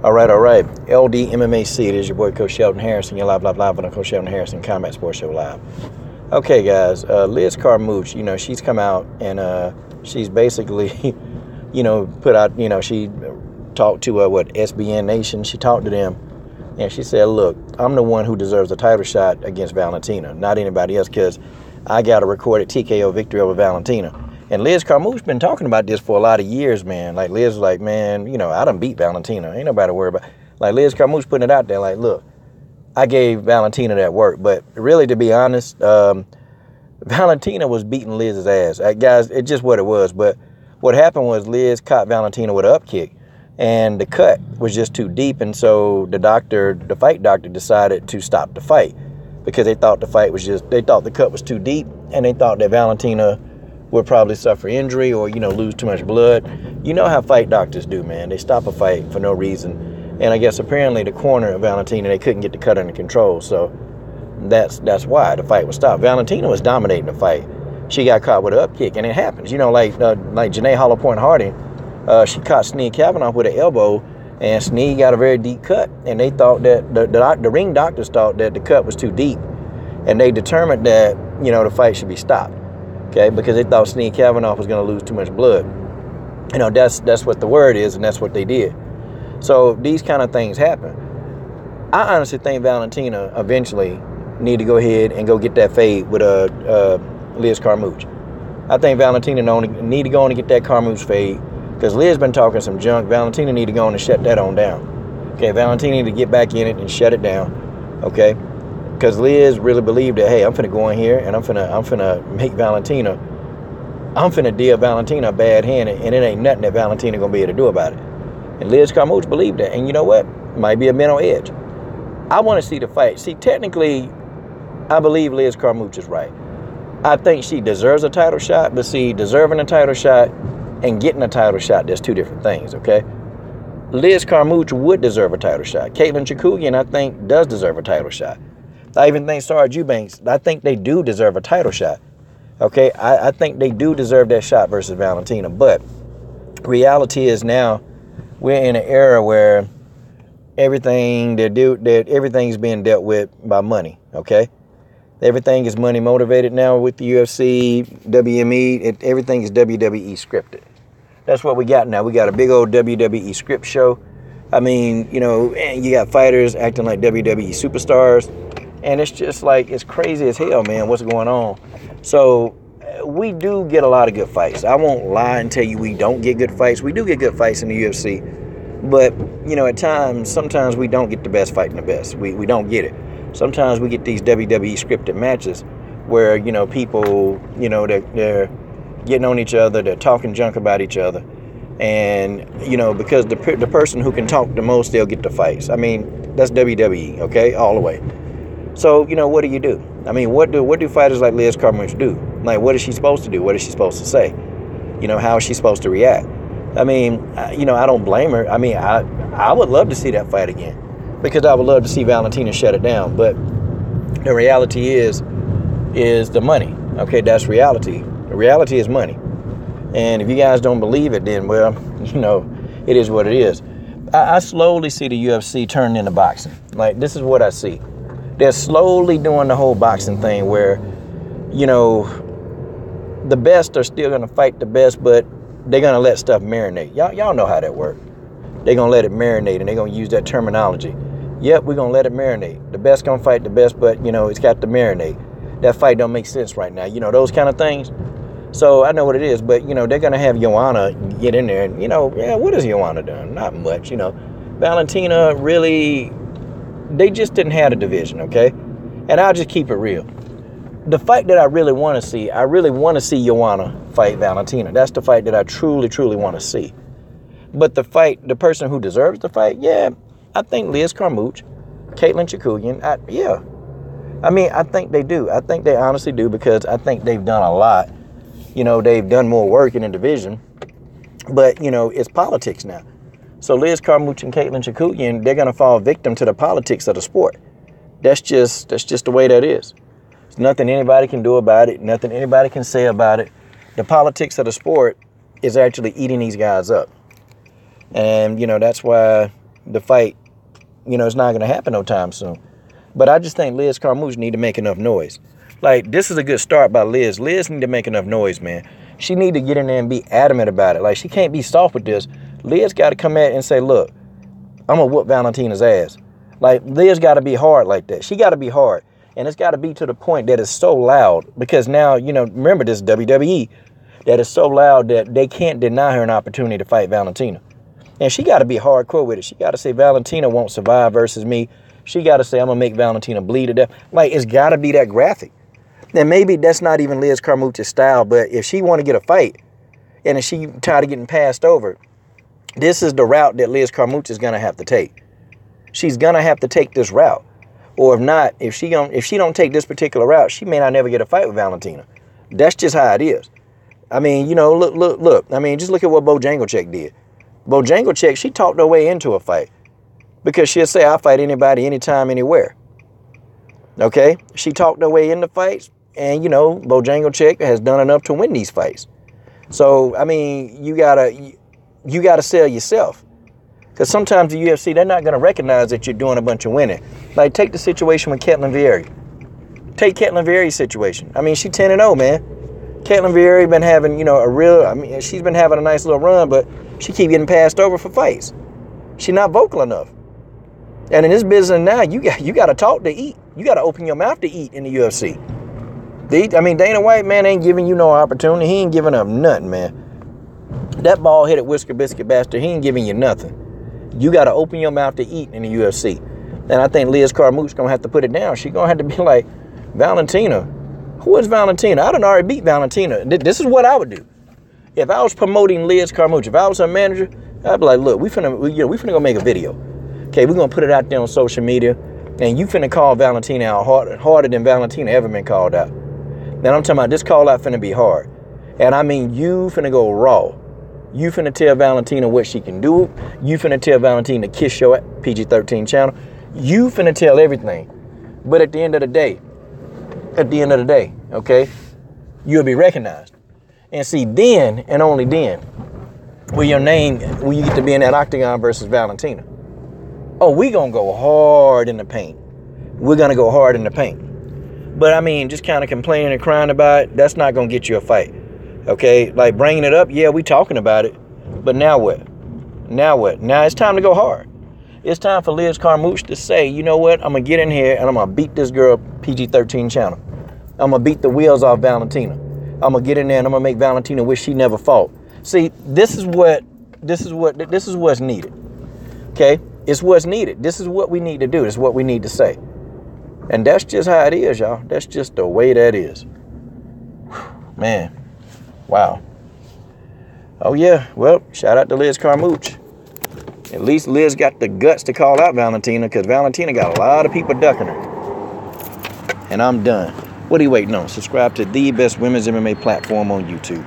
All right. LD MMAC. It is your boy, Coach Sheldon Harrison. You're live on Coach Sheldon Harrison Combat Sports Show Live. Okay, guys. Liz Carmouche, she's come out and she's basically, put out, she talked to, SBN Nation. She talked to them and she said, look, I'm the one who deserves a title shot against Valentina, not anybody else, because I got a recorded TKO victory over Valentina. And Liz Carmouche been talking about this for a lot of years, man. Like, Liz was like, man, I done beat Valentina. Ain't nobody worried about. Like, Liz Carmouche putting it out there, like, look, I gave Valentina that work. But really, to be honest, Valentina was beating Liz's ass. Guys, it's just what it was. But what happened was Liz caught Valentina with an up kick. And the cut was just too deep. And so the fight doctor decided to stop the fight. Because they thought they thought the cut was too deep. And they thought that Valentina would probably suffer injury or, lose too much blood. You know how fight doctors do, man. They stop a fight for no reason. And I guess apparently the corner of Valentina, they couldn't get the cut under control. So that's why the fight was stopped. Valentina was dominating the fight. She got caught with an up kick, and it happens. Like Janae Hollow Point Harding, she caught Snead Kavanaugh with an elbow, and Snead got a very deep cut. And they thought that, the ring doctors thought that the cut was too deep. And they determined that, the fight should be stopped. Okay, because they thought Snead Kavanaugh was going to lose too much blood. That's what the word is, and that's what they did. So these kind of things happen. I honestly think Valentina eventually need to go ahead and go get that fade with Liz Carmouche. I think Valentina need to go on and get that Carmouche fade, because Liz been talking some junk. Valentina need to go on and shut that on down. Okay, Valentina need to get back in it and shut it down. Okay. Because Liz really believed that, hey, I'm finna go in here and I'm finna make Valentina, I'm finna deal Valentina a bad hand, and it ain't nothing that Valentina gonna be able to do about it. And Liz Carmouche believed that. And you know what? Might be a mental edge. I want to see the fight. See, technically, I believe Liz Carmouche is right. I think she deserves a title shot, but see, deserving a title shot and getting a title shot, there's two different things, okay? Liz Carmouche would deserve a title shot. Caitlin Chikugian, I think, does deserve a title shot. I even think Sarge Eubanks, I think they do deserve a title shot. Okay, I think they do deserve that shot versus Valentina. But reality is now we're in an era where everything's being dealt with by money. Okay, everything is money motivated now with the UFC, WME. Everything is WWE scripted. That's what we got now. We got a big old WWE script show. I mean, and you got fighters acting like WWE superstars. And it's just like, it's crazy as hell, man, what's going on. So we do get a lot of good fights. I won't lie and tell you we don't get good fights. We do get good fights in the UFC. But, at times, sometimes we don't get the best fighting the best. We don't get it. Sometimes we get these WWE scripted matches where, people, they're getting on each other. They're talking junk about each other. And, because the person who can talk the most, they'll get the fights. I mean, that's WWE, okay, all the way. So, what do you do? I mean, what do fighters like Liz Carmouche do? Like, what is she supposed to do? What is she supposed to say? How is she supposed to react? I mean, I don't blame her. I mean, I would love to see that fight again, because I would love to see Valentina shut it down. But the reality is the money. Okay, that's reality. The reality is money. And if you guys don't believe it, then, well, it is what it is. I slowly see the UFC turning into boxing. Like, this is what I see. They're slowly doing the whole boxing thing where, the best are still going to fight the best, but they're going to let stuff marinate. Y'all know how that works. They're going to let it marinate, and they're going to use that terminology. Yep, we're going to let it marinate. The best going to fight the best, but, it's got to marinate. That fight don't make sense right now. Those kind of things. So I know what it is, but, they're going to have Joanna get in there. And, what has Joanna done? Not much, Valentina really... They just didn't have a division, okay? And I'll just keep it real. The fight that I really want to see Joanna fight Valentina. That's the fight that I truly, truly want to see. But the person who deserves the fight, yeah, I think Liz Carmouche, Caitlin Chikugian, I mean, I think they do. I think they honestly do, because I think they've done a lot. They've done more work in the division. But, it's politics now. So Liz Carmouche and Caitlin Chikugian, they're going to fall victim to the politics of the sport. That's just the way that is. There's nothing anybody can do about it. Nothing anybody can say about it. The politics of the sport is actually eating these guys up. And, that's why the fight, you know, it's not going to happen no time soon. But I just think Liz Carmouche need to make enough noise. Like, this is a good start by Liz. Liz need to make enough noise, man. She need to get in there and be adamant about it. Like, she can't be soft with this. Liz got to come at it and say, look, I'm going to whoop Valentina's ass. Like, Liz got to be hard like that. She got to be hard. And it's got to be to the point that it's so loud. Because now, you know, remember this WWE, that is so loud that they can't deny her an opportunity to fight Valentina. And she got to be hardcore with it. She got to say, Valentina won't survive versus me. She got to say, I'm going to make Valentina bleed to death. Like, it's got to be that graphic. And maybe that's not even Liz Carmouche's style, but if she want to get a fight, and if she tired of getting passed over, this is the route that Liz Carmouche is going to have to take. She's going to have to take this route. Or if not, if she don't take this particular route, she may not never get a fight with Valentina. That's just how it is. I mean, you know, look. I mean, just look at what Bojangleczyk did. Bojangleczyk, she talked her way into a fight. Because she'll say, I'll fight anybody, anytime, anywhere. Okay? She talked her way into fights. And, you know, Bojangleczyk has done enough to win these fights. So, I mean, you gotta sell yourself. Because sometimes the UFC, they're not going to recognize that you're doing a bunch of winning. Like, take the situation with Ketlen Vieira. Take Ketlen Vieira's situation. I mean, she's 10-0, man. Ketlen Vieira been having, you know, she's been having a nice little run, but she keep getting passed over for fights. She's not vocal enough. And in this business now, you got to talk to eat. You got to open your mouth to eat in the UFC. I mean, Dana White, man, ain't giving you no opportunity. He ain't giving up nothing, man. That bald-headed whisker biscuit bastard, he ain't giving you nothing. You got to open your mouth to eat in the UFC. And I think Liz Carmouche going to have to put it down. She's going to have to be like, Valentina. Who is Valentina? I done already beat Valentina. This is what I would do. If I was promoting Liz Carmouche, if I was her manager, I'd be like, look, we finna go make a video. Okay, we're going to put it out there on social media. And you finna call Valentina out harder than Valentina ever been called out. Now I'm talking about this call out finna be hard. And I mean, you finna go raw. You finna tell Valentina what she can do. You finna tell Valentina to kiss your PG-13 channel. You finna tell everything. But at the end of the day, okay, you'll be recognized. And see, then and only then will you get to be in that octagon versus Valentina. Oh, we gonna go hard in the paint. We're gonna go hard in the paint. But I mean, just kind of complaining and crying about it, that's not gonna get you a fight. Okay, like bringing it up, yeah, we talking about it, but now what? Now what? Now it's time to go hard. It's time for Liz Carmouche to say, you know what? I'm gonna get in here and I'm gonna beat this girl PG-13 channel. I'm gonna beat the wheels off Valentina. I'm gonna get in there and I'm gonna make Valentina wish she never fought. See, this is what's needed. Okay, it's what's needed. This is what we need to do. This is what we need to say. And that's just how it is, y'all. That's just the way that is. Man. Wow. Oh, yeah. Well, shout out to Liz Carmouche. At least Liz got the guts to call out Valentina, because Valentina got a lot of people ducking her. And I'm done. What are you waiting on? Subscribe to the best women's MMA platform on YouTube.